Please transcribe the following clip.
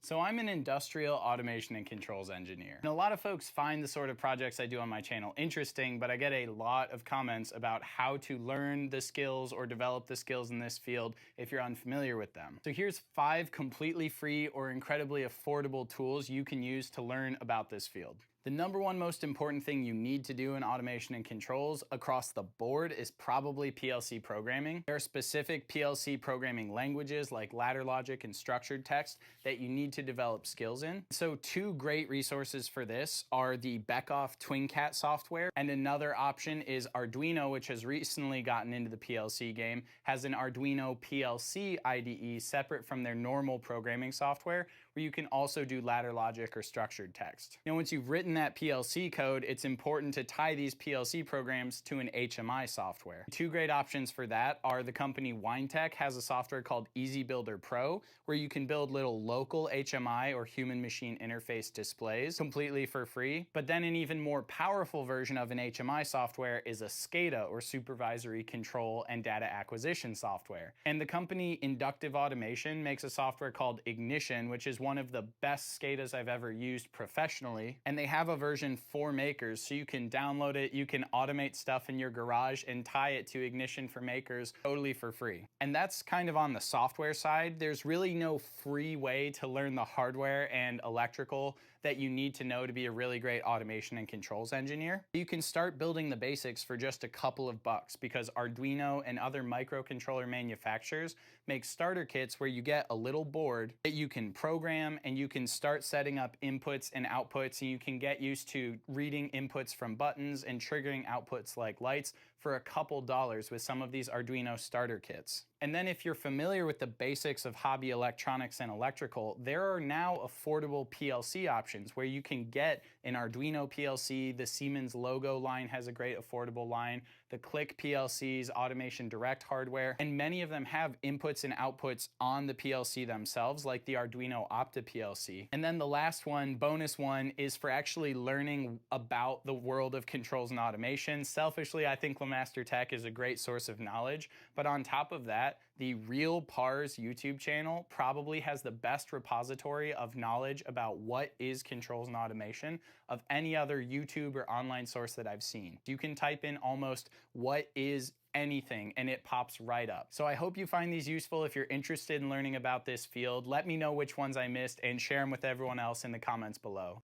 So I'm an industrial automation and controls engineer. And a lot of folks find the sort of projects I do on my channel interesting, but I get a lot of comments about how to learn the skills or develop the skills in this field if you're unfamiliar with them. So here's 5 completely free or incredibly affordable tools you can use to learn about this field. The number one most important thing you need to do in automation and controls across the board is probably PLC programming. There are specific PLC programming languages like ladder logic and structured text that you need to develop skills in. So 2 great resources for this are the Beckhoff TwinCat software, and another option is Arduino, which has recently gotten into the PLC game, has an Arduino PLC IDE separate from their normal programming software, where you can also do ladder logic or structured text. Now, once you've written that PLC code, it's important to tie these PLC programs to an HMI software. 2 great options for that are the company Winetek has a software called EasyBuilder Pro, where you can build little local HMI or human machine interface displays completely for free. But then an even more powerful version of an HMI software is a SCADA, or supervisory control and data acquisition software. And the company Inductive Automation makes a software called Ignition, which is one of the best SCADAs I've ever used professionally. And they have a version for makers, so you can download it, you can automate stuff in your garage and tie it to Ignition for makers totally for free. And that's kind of on the software side. There's really no free way to learn the hardware and electrical that you need to know to be a really great automation and controls engineer. You can start building the basics for just a couple of bucks because Arduino and other microcontroller manufacturers make starter kits where you get a little board that you can program and you can start setting up inputs and outputs, and you can get used to reading inputs from buttons and triggering outputs like lights for a couple dollars with some of these Arduino starter kits. And then if you're familiar with the basics of hobby electronics and electrical, there are now affordable PLC options where you can get an Arduino PLC. The Siemens logo line has a great affordable line. The Click PLCs, Automation Direct hardware, and many of them have inputs and outputs on the PLC themselves, like the Arduino Opta PLC. And then the last one, bonus one, is for actually learning about the world of controls and automation. Selfishly, I think LeMaster Tech is a great source of knowledge, but on top of that, the Real Pars YouTube channel probably has the best repository of knowledge about what is controls and automation of any other YouTube or online source that I've seen. You can type in almost what is anything and it pops right up. So I hope you find these useful. If you're interested in learning about this field, let me know which ones I missed and share them with everyone else in the comments below.